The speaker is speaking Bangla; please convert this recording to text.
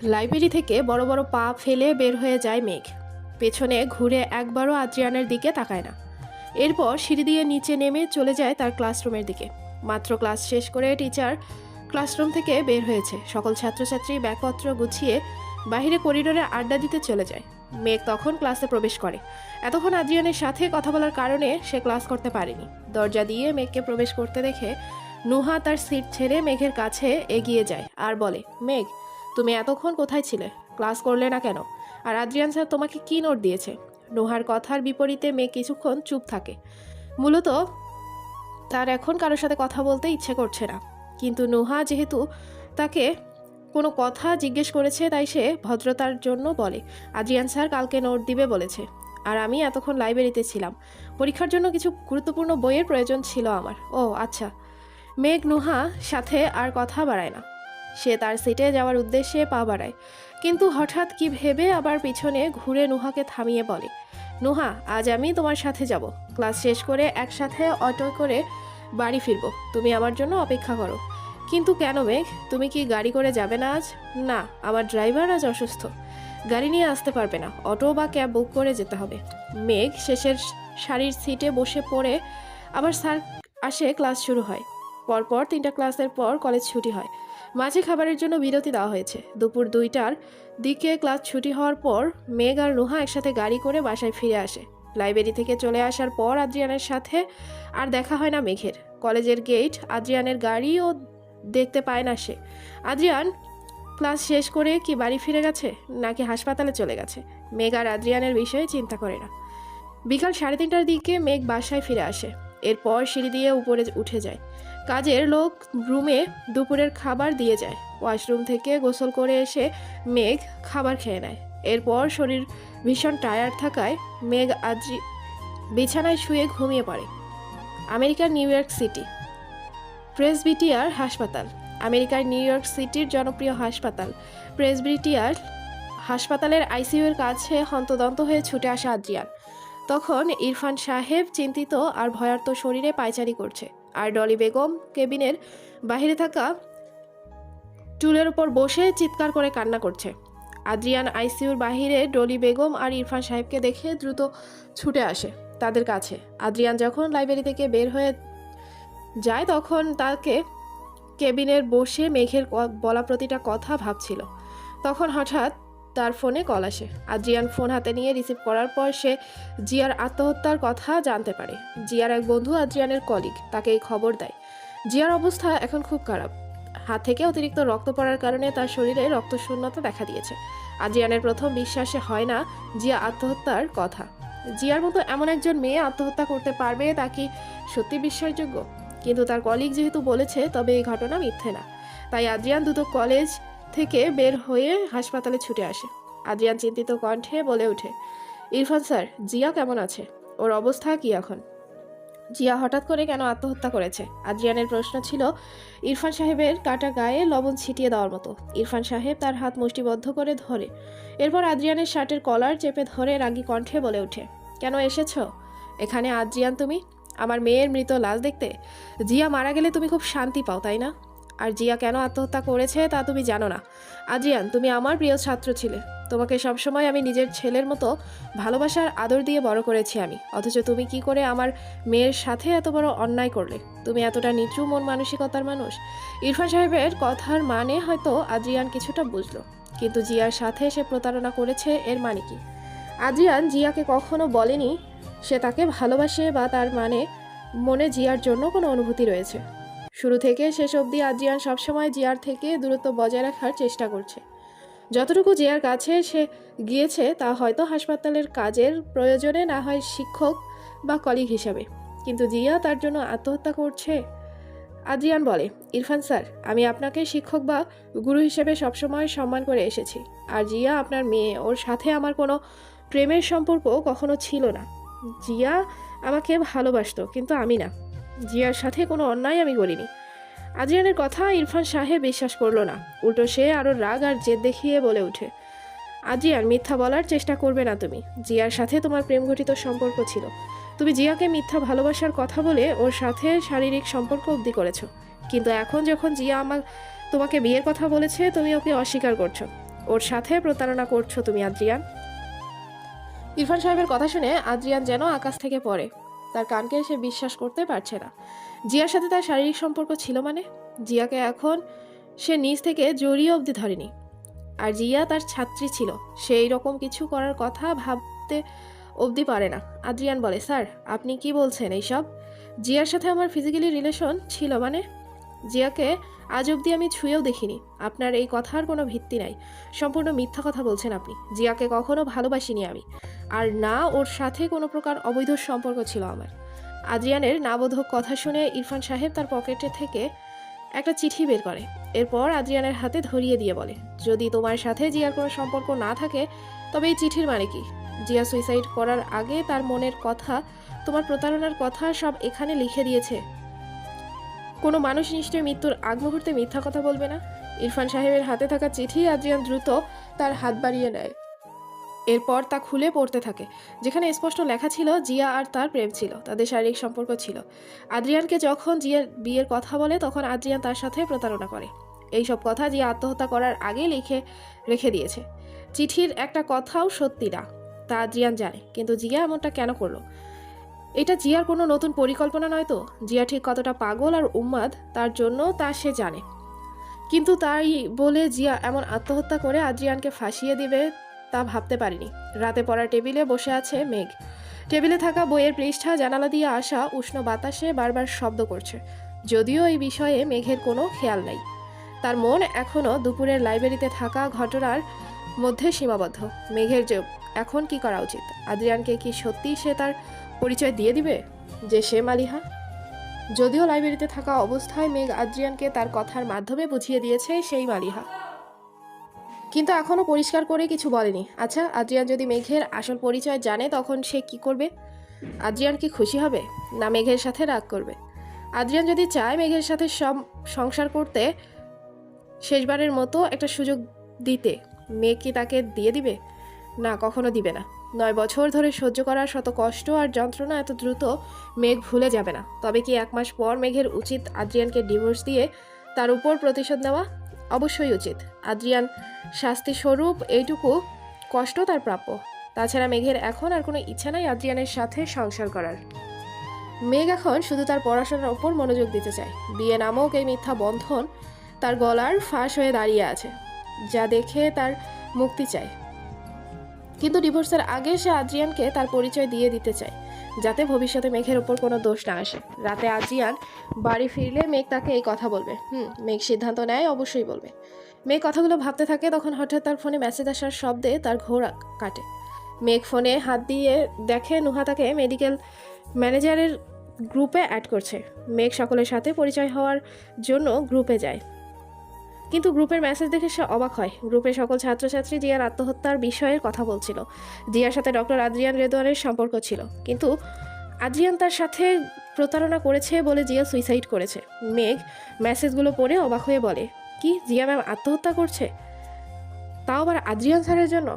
লাইব্রেরি থেকে বড় বড় পা ফেলে বের হয়ে যায় মেঘ। পেছনে ঘুরে একবারও আদ্রিয়ানের দিকে তাকায় না। এরপর সিঁড়ি দিয়ে নিচে নেমে চলে যায় তার ক্লাসরুমের দিকে। মাত্র ক্লাস শেষ করে টিচার ক্লাসরুম থেকে বের হয়েছে। সকল ছাত্রছাত্রী ব্যাগপত্র গুছিয়ে বাইরে করিডোরে আড্ডা দিতে চলে যায়। মেঘ তখন ক্লাসে প্রবেশ করে। এতক্ষণ আদ্রিয়ানের সাথে কথা বলার কারণে সে ক্লাস করতে পারেনি। দরজা দিয়ে মেঘকে প্রবেশ করতে দেখে নুহা তার সিট ছেড়ে মেঘের কাছে এগিয়ে যায় আর বলে, মেঘ, তুমি এতক্ষণ কোথায় ছিলে? ক্লাস করলে না কেন? আর আদ্রিয়ান স্যার তোমাকে কি নোট দিয়েছে? নুহার কথার বিপরীতে মেঘ কিছুক্ষণ চুপ থাকে। মূলত তার এখন কারোর সাথে কথা বলতে ইচ্ছে করছে না। কিন্তু নুহা যেহেতু তাকে কোনো কথা জিজ্ঞেস করেছে, তাই সে ভদ্রতার জন্য বলে, আদ্রিয়ান স্যার কালকে নোট দিবে বলেছে। আর আমি এতক্ষণ লাইব্রেরিতে ছিলাম। পরীক্ষার জন্য কিছু গুরুত্বপূর্ণ বইয়ের প্রয়োজন ছিল আমার। ও আচ্ছা। মেঘ নুহা সাথে আর কথা বাড়ায় না। সে তার সিটে যাওয়ার উদ্দেশ্যে পা বাড়ায়, কিন্তু হঠাৎ কি ভেবে আবার পিছনে ঘুরে নুহাকে থামিয়ে বলে, নুহা, আজ আমি তোমার সাথে যাব। ক্লাস শেষ করে একসাথে অটো করে বাড়ি ফিরবো। তুমি আমার জন্য অপেক্ষা করো। কিন্তু কেন মেঘ, তুমি কি গাড়ি করে যাবে না আজ? না, আমার ড্রাইভার আজ অসুস্থ, গাড়ি নিয়ে আসতে পারবে না, অটো বা ক্যাব বুক করে যেতে হবে। মেঘ শেষের সারির সিটে বসে পড়ে। আবার স্যার আসে, ক্লাস শুরু হয়। পরপর 3টা ক্লাসের পর কলেজ ছুটি হয়। মাঝে খাবারের জন্য বিরতি দেওয়া হয়েছে। দুপুর 2টার দিকে ক্লাস ছুটি হওয়ার পর মেঘ আর নুহা একসাথে গাড়ি করে বাসায় ফিরে আসে। লাইব্রেরি থেকে চলে আসার পর আদ্রিয়ানের সাথে আর দেখা হয় না মেঘের। কলেজের গেট, আদ্রিয়ানের গাড়িও দেখতে পায় না সে। আদ্রিয়ান ক্লাস শেষ করে কি বাড়ি ফিরে গেছে নাকি হাসপাতালে চলে গেছে, মেঘ আর আদ্রিয়ানের বিষয়ে চিন্তা করে না। বিকাল 3:30টার দিকে মেঘ বাসায় ফিরে আসে। এরপর সিঁড়ি দিয়ে উপরে উঠে যায়। কাজের লোক রুমে দুপুরের খাবার দিয়ে যায়। ওয়াশরুম থেকে গোসল করে এসে মেঘ খাবার খেয়ে নেয়। এরপর শরীর ভীষণ টায়ার্ড থাকায় মেঘ বিছানায় শুয়ে ঘুমিয়ে পড়ে। আমেরিকার নিউ ইয়র্ক সিটি প্রেসবিটিয়ার হাসপাতাল। আমেরিকার নিউ ইয়র্ক সিটির জনপ্রিয় হাসপাতাল প্রেসবিটিয়ার হাসপাতালের আইসিইউর কাছে হন্তদন্ত হয়ে ছুটে আসা আদ্রিয়ান। তখন ইরফান সাহেব চিন্তিত আর ভয়ার্ত শরীরে পায়চারি করছে, আর ডলি বেগম কেবিনের বাইরে থাকা টুলের উপর বসে চিৎকার করে কান্না করছে। আদ্রিয়ান আইসিইউর বাহিরে ডলি বেগম আর ইরফান সাহেবকে দেখে দ্রুত ছুটে আসে তাদের কাছে। আদ্রিয়ান যখন লাইব্রেরি থেকে বের হয়ে যায় তখন তাকে কেবিনের বসে মেঘের বলা প্রতিটা কথা ভাবছিল। তখন হঠাৎ তার ফোনে কল আসে। আদ্রিয়ান ফোন হাতে নিয়ে রিসিভ করার পর সে জিয়ার আত্মহত্যার কথা জানতে পারে। জিয়ার এক বন্ধু আদ্রিয়ানের কলিগ তাকে এই খবর দেয়। জিয়ার অবস্থা এখন খুব খারাপ। হাত থেকে অতিরিক্ত রক্ত পড়ার কারণে তার শরীরে রক্তশূন্যতা দেখা দিয়েছে। আদ্রিয়ানের প্রথম বিশ্বাসে হয় না জিয়া আত্মহত্যার কথা। জিয়ার মতো এমন একজন মেয়ে আত্মহত্যা করতে পারবে তা কি সত্যি বিশ্বাসযোগ্য? কিন্তু তার কলিগ যেহেতু বলেছে, তবে এই ঘটনা মিথ্যে না। তাই আদ্রিয়ান দ্রুত কলেজ থেকে বের হয়ে হাসপাতালে ছুটে আসে। আদ্রিয়ান চিন্তিত কণ্ঠে বলে ওঠে, ইরফান স্যার, জিয়া কেমন আছে? ওর অবস্থা কি এখন? জিয়া হঠাৎ করে কেন আত্মহত্যা করেছে? আদ্রিয়ানের প্রশ্ন ছিল ইরফান সাহেবের কাটা গায়ে লবণ ছিটিয়ে দেওয়ার মতো। ইরফান সাহেব তার হাত মুষ্টিবদ্ধ করে ধরে। এরপর আদ্রিয়ানের শার্টের কলার চেপে ধরে রাগী কণ্ঠে বলে ওঠে, কেন এসেছ এখানে আদ্রিয়ান তুমি? আমার মেয়ের মৃত লাশ দেখতে? জিয়া মারা গেলে তুমি খুব শান্তি পাও, তাই না? আর জিয়া কেন আত্মহত্যা করেছে তা তুমি জানো না। আদ্রিয়ান, তুমি আমার প্রিয় ছাত্র ছিলে। তোমাকে সবসময় আমি নিজের ছেলের মতো ভালোবাসার আদর দিয়ে বড় করেছি আমি। অথচ তুমি কি করে আমার মেয়ের সাথে এত বড় অন্যায় করলে? তুমি এতটা নিচু মন মানসিকতার মানুষ? ইরফান সাহেবের কথার মানে হয়তো আদ্রিয়ান কিছুটা বুঝলো, কিন্তু জিয়ার সাথে সে প্রতারণা করেছে এর মানে কি? আদ্রিয়ান জিয়াকে কখনো বলেনি সে তাকে ভালোবাসে বা তার মনে জিয়ার জন্য কোনো অনুভূতি রয়েছে। শুরু থেকে শেষ অবধি আদ্রিয়ান সবসময় জিয়ার থেকে দূরত্ব বজায় রাখার চেষ্টা করছে। যতটুকু জিয়ার কাছে সে গিয়েছে তা হয়তো হাসপাতালের কাজের প্রয়োজনে, না হয় শিক্ষক বা কলিগ হিসাবে। কিন্তু জিয়া তার জন্য আত্মহত্যা করছে? আদ্রিয়ান বলে, ইরফান স্যার, আমি আপনাকে শিক্ষক বা গুরু হিসেবে সবসময় সম্মান করে এসেছি। আর জিয়া আপনার মেয়ে, ওর সাথে আমার কোনো প্রেমের সম্পর্ক কখনো ছিল না। জিয়া আমাকে ভালোবাসতো, কিন্তু আমি না। জিয়ার সাথে কোনো অন্যায় আমি করিনি। আদ্রিয়ানের কথা ইরফান সাহেব বিশ্বাস করলো না। উল্টো সে আরও রাগ আর জেদ দেখিয়ে বলে ওঠে, আদ্রিয়ান, মিথ্যা বলার চেষ্টা করবে না তুমি। জিয়ার সাথে তোমার প্রেমঘটিত সম্পর্ক ছিল। তুমি জিয়াকে মিথ্যা ভালোবাসার কথা বলে ওর সাথে শারীরিক সম্পর্ক অবধি করেছো। কিন্তু এখন যখন জিয়া তোমাকে বিয়ের কথা বলেছে, তুমি ওকে অস্বীকার করছো। ওর সাথে প্রতারণা করছো তুমি আদ্রিয়ান। ইরফান সাহেবের কথা শুনে আদ্রিয়ান যেন আকাশ থেকে পড়ে। তার কানকে সে বিশ্বাস করতে পারছে না। জিয়ার সাথে তার শারীরিক সম্পর্ক ছিল মানে? জিয়াকে এখন সে নিজ থেকে জড়িয়ে অবধি ধরেনি। আর জিয়া তার ছাত্রী ছিল, সেই রকম কিছু করার কথা ভাবতে অবধি পারে না। আদ্রিয়ান বলে, স্যার আপনি কি বলছেন এইসব? জিয়ার সাথে আমার ফিজিক্যালি রিলেশন ছিল মানে? জিয়াকে আজ অবধি আমি ছুঁয়েও দেখিনি। আপনার এই কথার কোনো ভিত্তি নাই, সম্পূর্ণ মিথ্যা কথা বলছেন আপনি। জিয়াকে কখনো ভালোবাসিনি আমি, আর না ওর সাথে কোনো প্রকার অবৈধ সম্পর্ক ছিল আমার। আদ্রিয়ানের নাবোধক কথা শুনে ইরফান সাহেব তার পকেটে থেকে একটা চিঠি বের করে। এরপর আদ্রিয়ানের হাতে ধরিয়ে দিয়ে বলে, যদি তোমার সাথে জিয়ার কোনো সম্পর্ক না থাকে তবে এই চিঠির মানে কি? জিয়া সুইসাইড করার আগে তার মনের কথা, তোমার প্রতারণার কথা সব এখানে লিখে দিয়েছে। কোনো মানুষ নিশ্চয়ই মৃত্যুর আগ মুহূর্তে মিথ্যা কথা বলবে না। ইরফান সাহেবের হাতে থাকা চিঠি আদ্রিয়ান দ্রুত তার হাত বাড়িয়ে নেয়। এরপর তা খুলে পড়তে থাকে, যেখানে স্পষ্ট লেখা ছিল জিয়া আর তার প্রেম ছিল, তাদের শারীরিক সম্পর্ক ছিল। আদ্রিয়ানকে যখন জিয়ার বিয়ের কথা বলে তখন আদ্রিয়ান তার সাথে প্রতারণা করে। এই সব কথা জিয়া আত্মহত্যা করার আগে লিখে রেখে দিয়েছে। চিঠির একটা কথাও সত্যি না, তা আদ্রিয়ান জানে। কিন্তু জিয়া এমনটা কেন করলো? এটা জিয়ার কোনো নতুন পরিকল্পনা নয় তো? জিয়া ঠিক কতটা পাগল আর উন্মাদ তার জন্য তা সে জানে। কিন্তু তাই বলে জিয়া এমন আত্মহত্যা করে আদ্রিয়ানকে ফাঁসিয়ে দিবে তা ভাবতে পারিনি। রাতে পড়ার টেবিলে বসে আছে মেঘ। টেবিলে থাকা বইয়ের পৃষ্ঠা জানালা দিয়ে আসা উষ্ণ বাতাসে বারবার শব্দ করছে। যদিও এই বিষয়ে মেঘের কোনো খেয়াল নেই। তার মন এখনও দুপুরের লাইব্রেরিতে থাকা ঘটনার মধ্যে সীমাবদ্ধ। মেঘের যে এখন কি করা উচিত? আদ্রিয়ানকে কি সত্যি সে তার পরিচয় দিয়ে দিবে যে সে মালিহা? যদিও লাইব্রেরিতে থাকা অবস্থায় মেঘ আদ্রিয়ানকে তার কথার মাধ্যমে বুঝিয়ে দিয়েছে সেই মালিহা, কিন্তু এখনও পরিষ্কার করে কিছু বলেনি। আচ্ছা, আদ্রিয়ান যদি মেঘের আসল পরিচয় জানে তখন সে কি করবে? আদ্রিয়ান কি খুশি হবে, না মেঘের সাথে রাগ করবে? আদ্রিয়ান যদি চায় মেঘের সাথে সংসার করতে, শেষবারের মতো একটা সুযোগ দিতে, মেঘ কি তাকে দিয়ে দিবে? না, কখনো দিবে না। 9 বছর ধরে সহ্য করার শত কষ্ট আর যন্ত্রণা এত দ্রুত মেঘ ভুলে যাবে না। তবে কি 1 মাস পর মেঘের উচিত আদ্রিয়ানকে ডিভোর্স দিয়ে তার উপর প্রতিশোধ নেওয়া? অবশ্যই উচিত। আদ্রিয়ান শাস্তি স্বরূপ এইটুকু কষ্ট তার প্রাপ্য। তাছাড়া মেঘের এখন আর কোনো ইচ্ছা নাই আদ্রিয়ানের সাথে সংসার করার। মেঘ এখন শুধু তার পড়াশোনার উপর মনোযোগ দিতে চায়। বিয়ে নামক এই মিথ্যা বন্ধন তার গলার ফাঁস হয়ে দাঁড়িয়ে আছে, যা দেখে তার মুক্তি চায়। কিন্তু ডিভোর্সের আগে সে আদ্রিয়ানকে তার পরিচয় দিয়ে দিতে চায়, যাতে ভবিষ্যতে মেঘের ওপর কোনো দোষ না আসে। রাতে আদ্রিয়ান বাড়ি ফিরলে মেঘ তাকে এই কথা বলবে। মেঘ সিদ্ধান্ত নেয় অবশ্যই বলবে। মেঘ কথাগুলো ভাবতে থাকে, তখন হঠাৎ তার ফোনে মেসেজ আসার শব্দে তার ঘোর কাটে। মেঘ ফোনে হাত দিয়ে দেখে নুহা তাকে মেডিকেল ম্যানেজারের গ্রুপে অ্যাড করছে। মেঘ সকলের সাথে পরিচয় হওয়ার জন্য গ্রুপে যায়, কিন্তু গ্রুপের মেসেজ দেখে সে অবাক হয়। গ্রুপে সকল ছাত্রছাত্রী জিয়ার আত্মহত্যার বিষয়ের কথা বলছিল। জিয়ার সাথে ডক্টর আদ্রিয়ান রেদওয়ানের সম্পর্ক ছিল, কিন্তু আদ্রিয়ান তার সাথে প্রতারণা করেছে বলে জিয়া সুইসাইড করেছে। মেঘ মেসেজগুলো পড়ে অবাক হয়ে বলে, কি জিয়া ম্যাম আত্মহত্যা করছে? তাও আবার আদ্রিয়ান স্যারের জন্য?